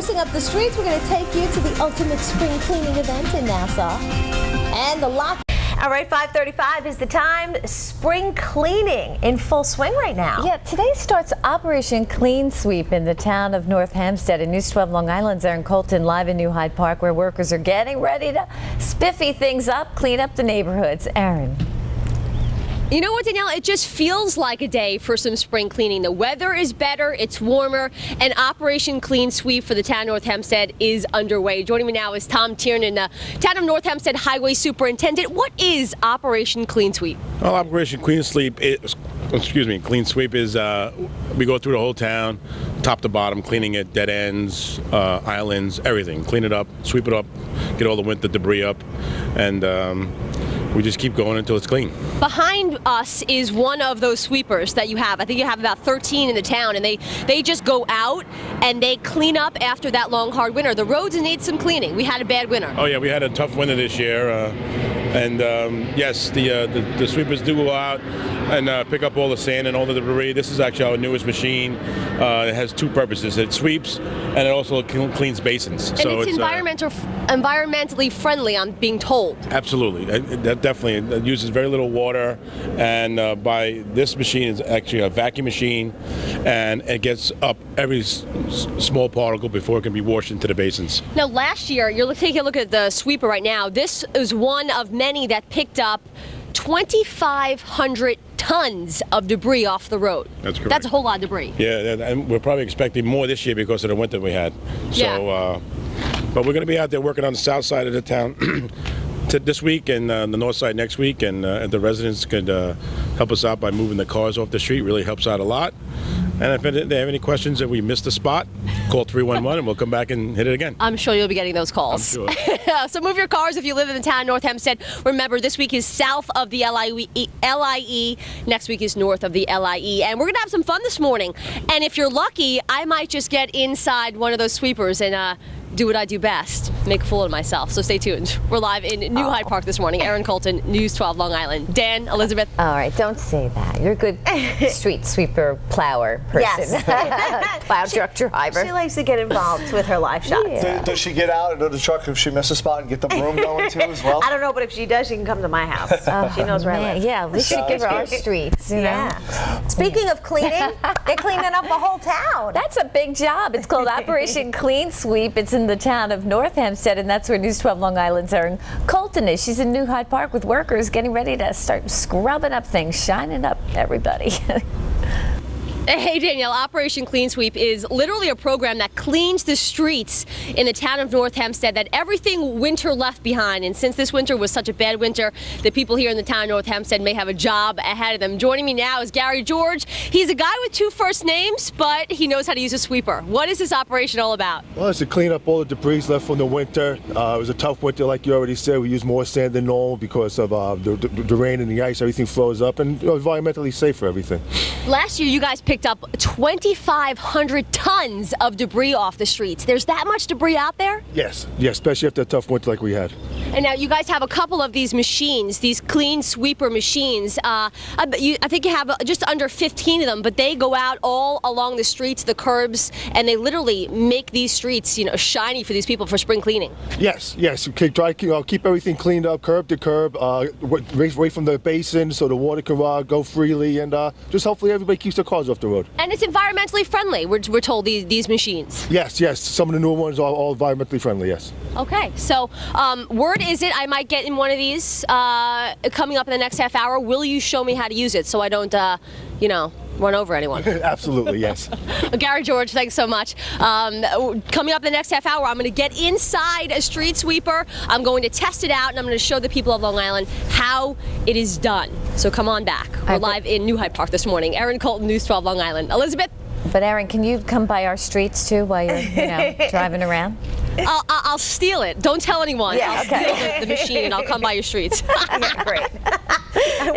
sprucing up the streets, we're going to take you to the ultimate spring cleaning event in Nassau. And the lock. All right, 5:35 is the time. Spring cleaning in full swing right now. Yeah, today starts Operation Clean Sweep in the town of North Hempstead. And News 12 Long Island's Aaron Colton live in New Hyde Park, where workers are getting ready to spiffy things up, clean up the neighborhoods. Aaron. You know what, Danielle? It just feels like a day for some spring cleaning. The weather is better, it's warmer, and Operation Clean Sweep for the town of North Hempstead is underway. Joining me now is Tom Tiernan, town of North Hempstead Highway Superintendent. What is Operation Clean Sweep? Well, Operation Clean Sweep is, Clean Sweep is we go through the whole town, top to bottom, cleaning it, dead ends, islands, everything. Clean it up, sweep it up, get all the winter debris up, and we just keep going until it's clean. Behind us is one of those sweepers that you have. I think you have about 13 in the town, and they just go out and they clean up after that long, hard winter. The roads need some cleaning. We had a bad winter. Oh yeah, we had a tough winter this year, and yes, the sweepers do go out and pick up all the sand and all the debris. This is actually our newest machine. It has two purposes. It sweeps and it also cleans basins. And so it's environmentally friendly, I'm being told. Absolutely. That definitely. It uses very little water, and by this machine is actually a vacuum machine, and it gets up every small particle before it can be washed into the basins. Now, last year, you're taking a look at the sweeper right now. This is one of many that picked up 2,500 tons of debris off the road. That's correct. That's a whole lot of debris. Yeah, and we're probably expecting more this year because of the winter we had. So, yeah. But we're going to be out there working on the south side of the town this week, and the north side next week, and the residents could help us out by moving the cars off the street. Really helps out a lot. And if they have any questions that we missed a spot, call 311 and we'll come back and hit it again. I'm sure you'll be getting those calls. I'm sure. So move your cars if you live in the town of North Hempstead. Remember, this week is south of the LIE. Next week is north of the LIE. And we're going to have some fun this morning. And if you're lucky, I might just get inside one of those sweepers and do what I do best, make a fool of myself. So stay tuned. We're live in New Hyde Park this morning. Aaron Colton, News 12 Long Island. Dan, Elizabeth. All right, don't say that. You're a good street sweeper, plower person. Yes. Plow truck driver. She likes to get involved with her live shots. Yeah. Does she get out into the truck if she misses a spot and get the broom going too as well? I don't know, but if she does, she can come to my house. She knows where I live. Yeah, we should give her our streets, you know. Yeah. Speaking of cleaning, they're cleaning up the whole town. That's a big job. It's called Operation Clean Sweep. It's in the town of North Hempstead, and that's where News 12 Long Island's Aaron Colton is. She's in New Hyde Park with workers getting ready to start scrubbing up things, shining up everybody. Hey Danielle, Operation Clean Sweep is literally a program that cleans the streets in the town of North Hempstead, that everything winter left behind. And since this winter was such a bad winter, the people here in the town of North Hempstead may have a job ahead of them. Joining me now is Gary George. He's a guy with two first names, but he knows how to use a sweeper. What is this operation all about? Well, it's to clean up all the debris left from the winter. It was a tough winter, like you already said. We used more sand than normal because of the rain and the ice. Everything flows up, and environmentally safe for everything. Last year, you guys picked up 2,500 tons of debris off the streets. There's that much debris out there? Yes, especially after a tough winter like we had. And now you guys have a couple of these machines, these clean sweeper machines. I think you have just under 15 of them, but they go out all along the streets, the curbs, and they literally make these streets, shiny for these people for spring cleaning. Yes. Try to keep everything cleaned up, curb to curb, away from the basin so the water can go freely, and just hopefully everybody keeps their cars off the road. And it's environmentally friendly, we're told, these machines. Yes. Some of the newer ones are all environmentally friendly, yes. Okay, so word is it I might get in one of these coming up in the next half hour. Will you show me how to use it so I don't, run over anyone? Absolutely, yes. Gary George, thanks so much. Coming up in the next half hour, I'm going to get inside a street sweeper. I'm going to test it out, and I'm going to show the people of Long Island how it is done. So come on back. We're live in New Hyde Park this morning. Aaron Colton, News 12 Long Island. Elizabeth? But Aaron, can you come by our streets too while you're driving around? I'll steal it. Don't tell anyone. Yeah, I'll steal the machine and I'll come by your streets. Yeah, great.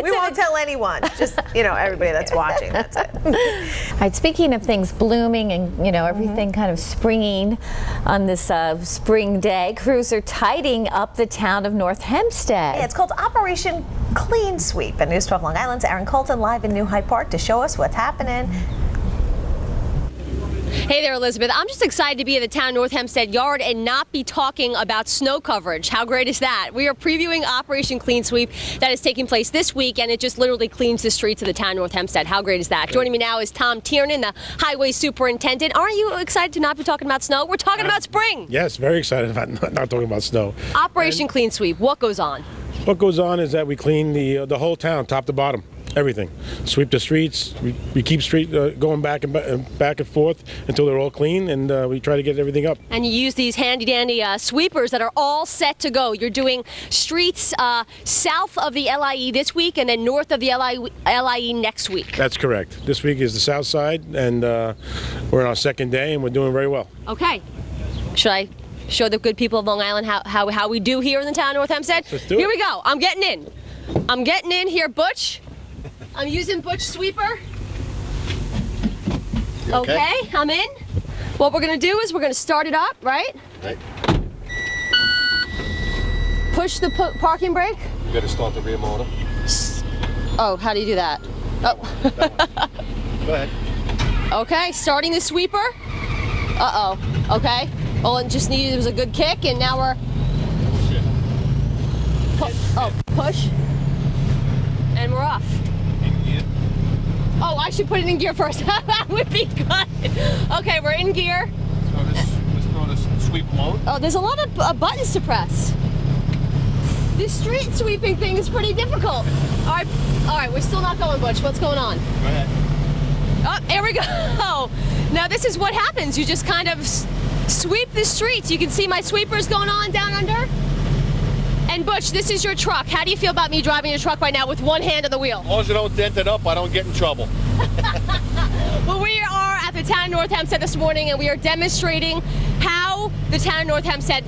We won't tell anyone. Just, everybody that's watching. That's it. All right, speaking of things blooming and, everything kind of springing on this spring day, crews are tidying up the town of North Hempstead. Yeah, it's called Operation Clean Sweep. And News 12 Long Island's Aaron Colton live in New Hyde Park to show us what's happening. Hey there, Elizabeth. I'm just excited to be at the town of North Hempstead yard and not be talking about snow coverage. How great is that? We are previewing Operation Clean Sweep that is taking place this week, and it just literally cleans the streets of the town of North Hempstead. How great is that? Joining me now is Tom Tiernan, the highway superintendent. Aren't you excited to not be talking about snow? We're talking about spring. Yes, very excited about not talking about snow. Operation Clean Sweep. What goes on? What goes on is that we clean the whole town, top to bottom. Everything. Sweep the streets. We keep street going back and forth until they're all clean, and we try to get everything up. And you use these handy-dandy sweepers that are all set to go. You're doing streets south of the LIE this week and then north of the LIE next week. That's correct. This week is the south side, and we're on our second day, and we're doing very well. Okay. Should I show the good people of Long Island how we do here in the town of North Hempstead? Let's do it. Here we go. I'm getting in. I'm getting in here, Butch. I'm using Butch Sweeper. Okay, I'm in. What we're gonna do is we're gonna start it up, right? Right. Push the parking brake. You gotta start the rear motor. Oh, how do you do that? Oh. Go ahead. Okay, starting the sweeper. Uh-oh, okay. All it just needed was a good kick, and now we're... push. And we're off. Oh, I should put it in gear first. That would be good. Okay, we're in gear. Let's throw this sweep mode. Oh, there's a lot of buttons to press. This street sweeping thing is pretty difficult. All right, we're still not going, Butch. What's going on? Go ahead. Oh, there we go. Now this is what happens. You just kind of sweep the streets. You can see my sweepers going on down under. And Butch, this is your truck. How do you feel about me driving your truck right now with one hand on the wheel? As long as you don't dent it up, I don't get in trouble. Well, we are at the town of North Hempstead this morning, and we are demonstrating how the town of North Hempstead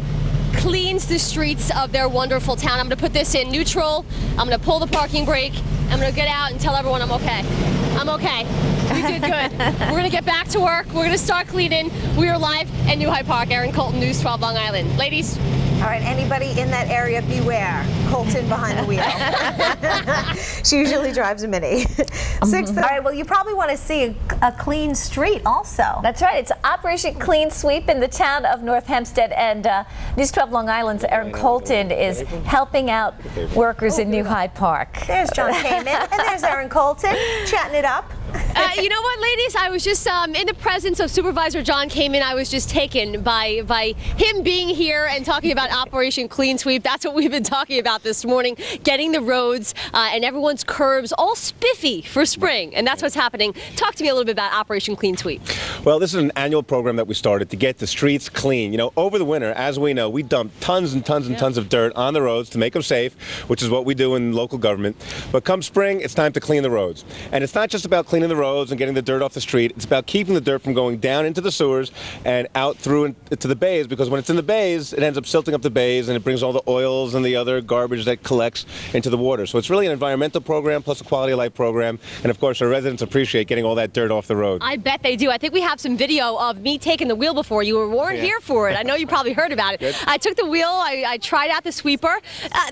cleans the streets of their wonderful town. I'm going to put this in neutral. I'm going to pull the parking brake. I'm going to get out and tell everyone I'm okay. I'm okay. We did good. We're going to get back to work. We're going to start cleaning. We are live at New Hyde Park. Erin Colton, News 12 Long Island. Ladies. All right, anybody in that area, beware. Colton behind the wheel. She usually drives a Mini. All right, well, you probably want to see a clean street also. That's right. It's Operation Clean Sweep in the town of North Hempstead, and News 12 Long Island's Erin Colton is helping out workers in New Hyde Park. There's John Kamen, and there's Erin Colton, chatting it up. You know what, ladies? I was just in the presence of Supervisor John Kamen. I was just taken by him being here and talking about Operation Clean Sweep. That's what we've been talking about this morning, getting the roads and everyone's curbs all spiffy for spring, and that's what's happening. Talk to me a little bit about Operation Clean Sweep. Well, this is an annual program that we started to get the streets clean. You know, over the winter, as we know, we dump tons and tons and tons of dirt on the roads to make them safe, which is what we do in local government. But come spring, it's time to clean the roads. And it's not just about cleaning the roads and getting the dirt off the street. It's about keeping the dirt from going down into the sewers and out through into the bays, because when it's in the bays, it ends up silting up the bays and it brings all the oils and the other garbage that collects into the water. So it's really an environmental program plus a quality of life program. And of course, our residents appreciate getting all that dirt off the road. I bet they do. I think we have some video of me taking the wheel before. You weren't here for it. I know you probably heard about it. Good. I took the wheel. I tried out the sweeper.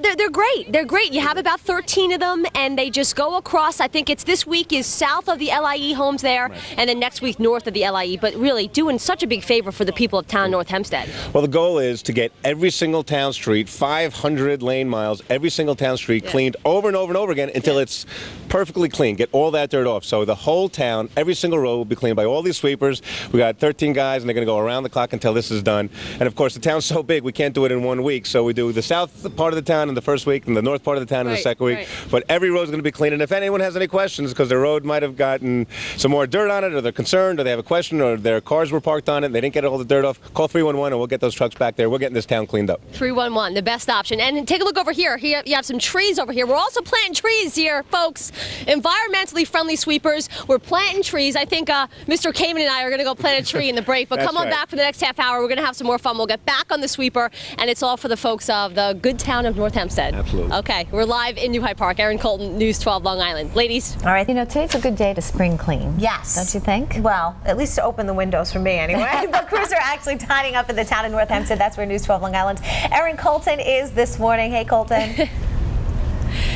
They're great. They're great. You have about 13 of them, and they just go across. I think it's this week is south of the LIE homes there, and then next week north of the LIE. But really doing such a big favor for the people of town North Hempstead. Well, the goal is to get every single town street, 500 lane miles, every single town street cleaned over and over and over again until it's perfectly clean. Get all that dirt off. So the whole town, every single road will be cleaned by all these sweepers. We got 13 guys, and they're going to go around the clock until this is done. And of course, the town's so big, we can't do it in 1 week. So we do the south part of the town in the first week and the north part of the town in the second week. But every road's going to be clean. And if anyone has any questions, because their road might have gotten some more dirt on it, or they're concerned, or they have a question, or their cars were parked on it and they didn't get all the dirt off, call 311 and we'll get those trucks back there. We're getting this town cleaned up. 311, the best option. And take a look over here. You have some trees over here. We're also planting trees here, folks. Environmentally friendly sweepers. We're planting trees. I think Mr. Kamen and I are going to go plant a tree in the break. But come on back for the next half hour. We're going to have some more fun. We'll get back on the sweeper, and it's all for the folks of the good town of North Hempstead. Absolutely. Okay, we're live in New Hyde Park. Erin Colton, News 12 Long Island. Ladies. All right. You know, today's a good day to spring clean. Yes. Don't you think? Well, at least to open the windows for me anyway. But crews are actually tidying up in the town of North Hempstead. That's where News 12 Long Island. Erin Colton is this morning. Hey, Colton.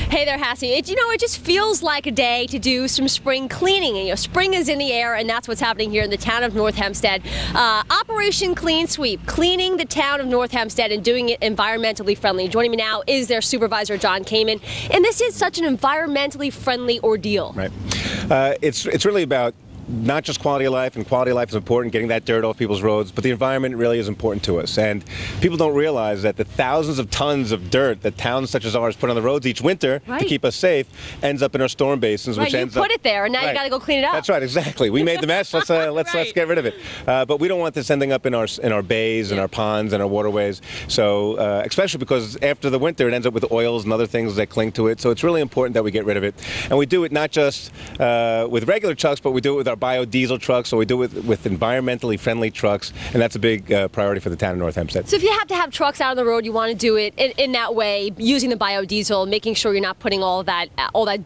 Hey there, Hassie. It just feels like a day to do some spring cleaning. And, spring is in the air, and that's what's happening here in the town of North Hempstead. Operation Clean Sweep, cleaning the town of North Hempstead and doing it environmentally friendly. Joining me now is their supervisor, John Kamen. And this is such an environmentally friendly ordeal. Right. It's really about not just quality of life, and quality of life is important, getting that dirt off people's roads, but the environment really is important to us. And people don't realize that the thousands of tons of dirt that towns such as ours put on the roads each winter to keep us safe ends up in our storm basins, which ends up... You put it there, and now you got to go clean it up. That's right, exactly. We made the mess. Let's get rid of it. But we don't want this ending up in our bays and our ponds and our waterways. So especially because after the winter, it ends up with oils and other things that cling to it. So it's really important that we get rid of it. And we do it not just with regular trucks, but we do it with our biodiesel trucks, so we do it with environmentally friendly trucks, and that's a big priority for the town of North Hempstead. So if you have to have trucks out on the road, you want to do it in that way, using the biodiesel, making sure you're not putting all that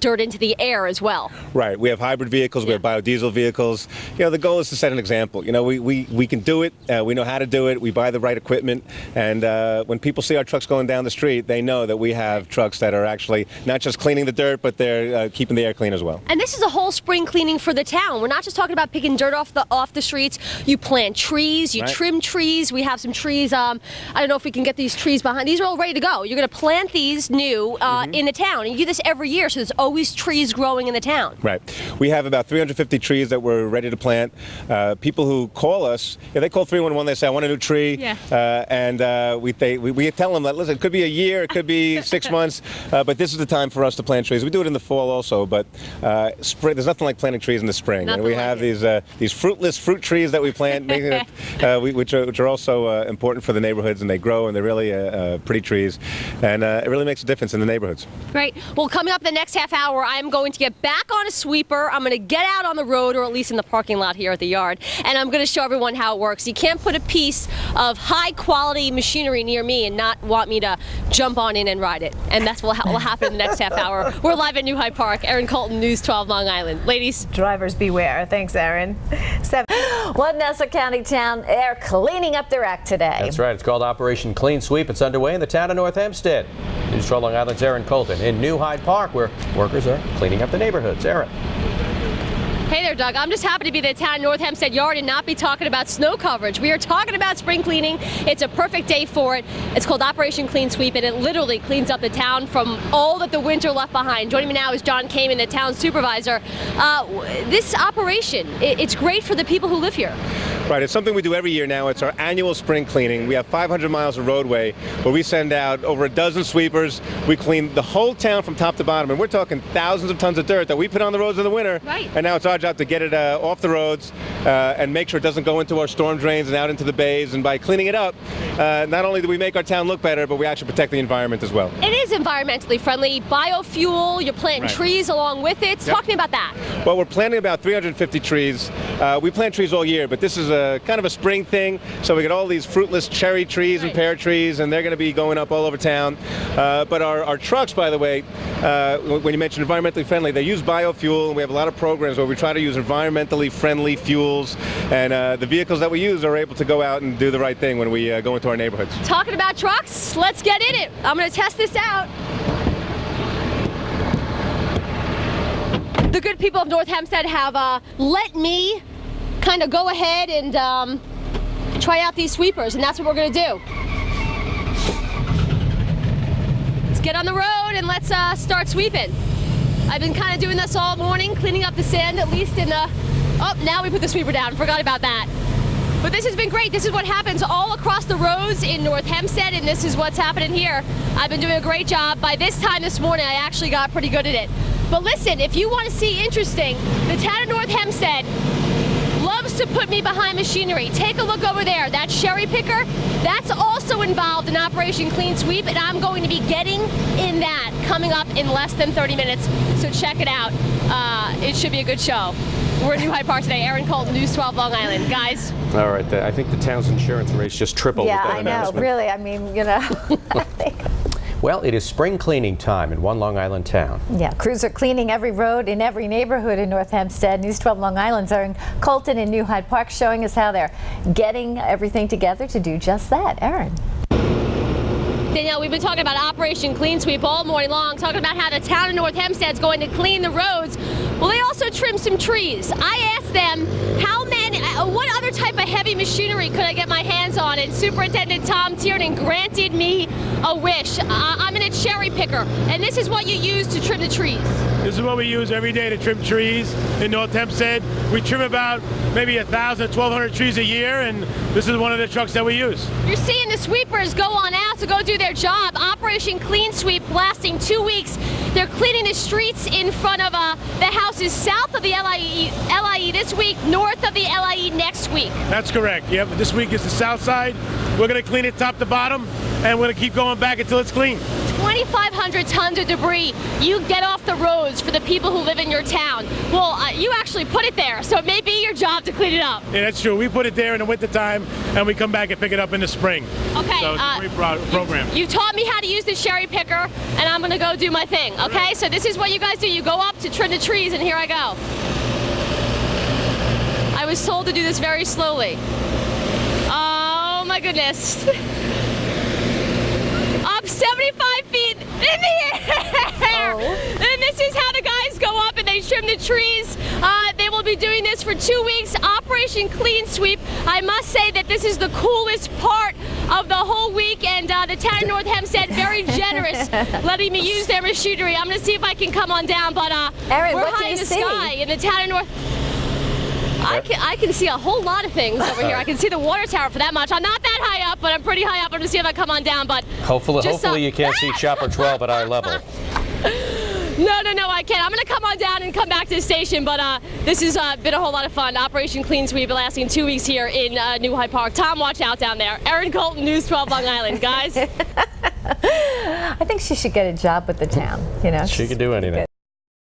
dirt into the air as well. Right. We have hybrid vehicles, we have biodiesel vehicles. The goal is to set an example. We can do it, we know how to do it, we buy the right equipment, and when people see our trucks going down the street, they know that we have trucks that are actually not just cleaning the dirt, but they're keeping the air clean as well. And this is a whole spring cleaning for the town. We're not just talking about picking dirt off the streets. You plant trees, you trim trees. We have some trees. I don't know if we can get these trees behind. These are all ready to go. You're going to plant these new in the town, and you do this every year, so there's always trees growing in the town. Right. We have about 350 trees that we're ready to plant. People who call us, they call 311. They say, "I want a new tree," and we tell them that, listen, it could be a year, it could be 6 months, but this is the time for us to plant trees. We do it in the fall also, but spring, there's nothing like planting trees in the spring. And we have these fruitless fruit trees that we plant, which are also important for the neighborhoods, and they grow, and they're really pretty trees, and it really makes a difference in the neighborhoods. Right. Well, coming up the next half hour, I'm going to get back on a sweeper. I'm going to get out on the road, or at least in the parking lot here at the yard, and I'm going to show everyone how it works. You can't put a piece of high-quality machinery near me and not want me to jump on in and ride it, and that's what will happen in the next half hour. We're live at New Hyde Park. Erin Colton, News 12 Long Island. Ladies. Drivers beware. Thanks, Erin. One Nassau County town, they're cleaning up their act today. That's right. It's called Operation Clean Sweep. It's underway in the town of North Hempstead. News 12 Long Island's Erin Colton in New Hyde Park, where workers are cleaning up the neighborhoods. Erin. Hey there, Doug. I'm just happy to be at the town of North Hempstead yard and not be talking about snow coverage. We are talking about spring cleaning. It's a perfect day for it. It's called Operation Clean Sweep, and it literally cleans up the town from all that the winter left behind. Joining me now is John Kamen, the town supervisor. This operation, it's great for the people who live here. Right, it's something we do every year now. It's our annual spring cleaning. We have 500 miles of roadway where we send out over a dozen sweepers. We clean the whole town from top to bottom, and we're talking thousands of tons of dirt that we put on the roads in the winter. Right. And now it's our job to get it off the roads and make sure it doesn't go into our storm drains and out into the bays. And by cleaning it up, not only do we make our town look better, but we actually protect the environment as well. It is environmentally friendly. Biofuel, you're planting trees along with it. Talk to me about that. Well, we're planting about 350 trees. We plant trees all year, but this is a kind of a spring thing. So we get all these fruitless cherry trees and pear trees, and they're going to be going up all over town. But our trucks, by the way, when you mention environmentally friendly, they use biofuel, and we have a lot of programs where we try to use environmentally friendly fuels, and the vehicles that we use are able to go out and do the right thing when we go into our neighborhoods. Talking about trucks, let's get in it. I'm going to test this out. The good people of North Hempstead have let me kind of go ahead and try out these sweepers, and that's what we're going to do. Let's get on the road and let's start sweeping. I've been kind of doing this all morning, cleaning up the sand, at least in the... Oh, now we put the sweeper down. Forgot about that. But this has been great. This is what happens all across the roads in North Hempstead, and this is what's happening here. I've been doing a great job. By this time this morning, I actually got pretty good at it. But listen, if you want to see interesting, the town of North Hempstead loves to put me behind machinery. Take a look over there. That cherry picker, that's also involved in Operation Clean Sweep, and I'm going to be getting in that coming up in less than 30 minutes. So check it out. It should be a good show. We're in New Hyde Park today. Erin Colton, News 12 Long Island. Guys. All right. I think the town's insurance rates just tripled with that announcement. Yeah, I know. Really. I mean, you know. Well, it is spring cleaning time in one Long Island town. Yeah, crews are cleaning every road in every neighborhood in North Hempstead. News 12 Long Island's Erin Colton in New Hyde Park showing us how they're getting everything together to do just that. Erin. Danielle, we've been talking about Operation Clean Sweep all morning long, talking about how the town of North Hempstead is going to clean the roads. Well, they also trim some trees. I asked them what other type of heavy machinery could I get my hands on, and Superintendent Tom Tiernan granted me a wish. I'm in a cherry picker, and this is what you use to trim the trees. This is what we use every day to trim trees in North Hempstead. We trim about maybe 1,000 to 1,200 trees a year, and this is one of the trucks that we use. You're seeing the sweepers go on out to go do their job. Operation Clean Sweep lasting 2 weeks. They're cleaning the streets in front of the houses south of the LIE this week, north of the LIE next week. That's correct. Yep. This week is the south side. We're going to clean it top to bottom, and we're going to keep going back until it's clean. 2,500 tons of debris you get off the roads for the people who live in your town. Well, you actually put it there, so it may be your job to clean it up. Yeah, that's true. We put it there in the wintertime, and we come back and pick it up in the spring. Okay. So it's a great program. You taught me how to use the cherry picker, and I'm going to go do my thing, okay? Right. So this is what you guys do. You go up to trim the trees, and here I go. I was told to do this very slowly. Oh, my goodness. Up 75 feet in the air. Oh. And this is how the guys go up and they trim the trees. They will be doing this for 2 weeks. Operation Clean Sweep. I must say that this is the coolest part of the whole week, and the town of North Hempstead very generous letting me use their machinery. I'm going to see if I can come on down, but Erin, we're what high can in you the see? sky in the town of North. I can see a whole lot of things over here. I can see the water tower for that much. I'm not that high up, but I'm pretty high up. I'm going to see if I come on down. But hopefully you can't see Chopper 12 at eye level. No, I can't. I'm going to come on down and come back to the station, but this has been a whole lot of fun. Operation Clean Sweep lasting 2 weeks here in New Hyde Park. Tom, watch out down there. Erin Colton, News 12 Long Island. Guys. I think she should get a job with the town. You know, She could do anything.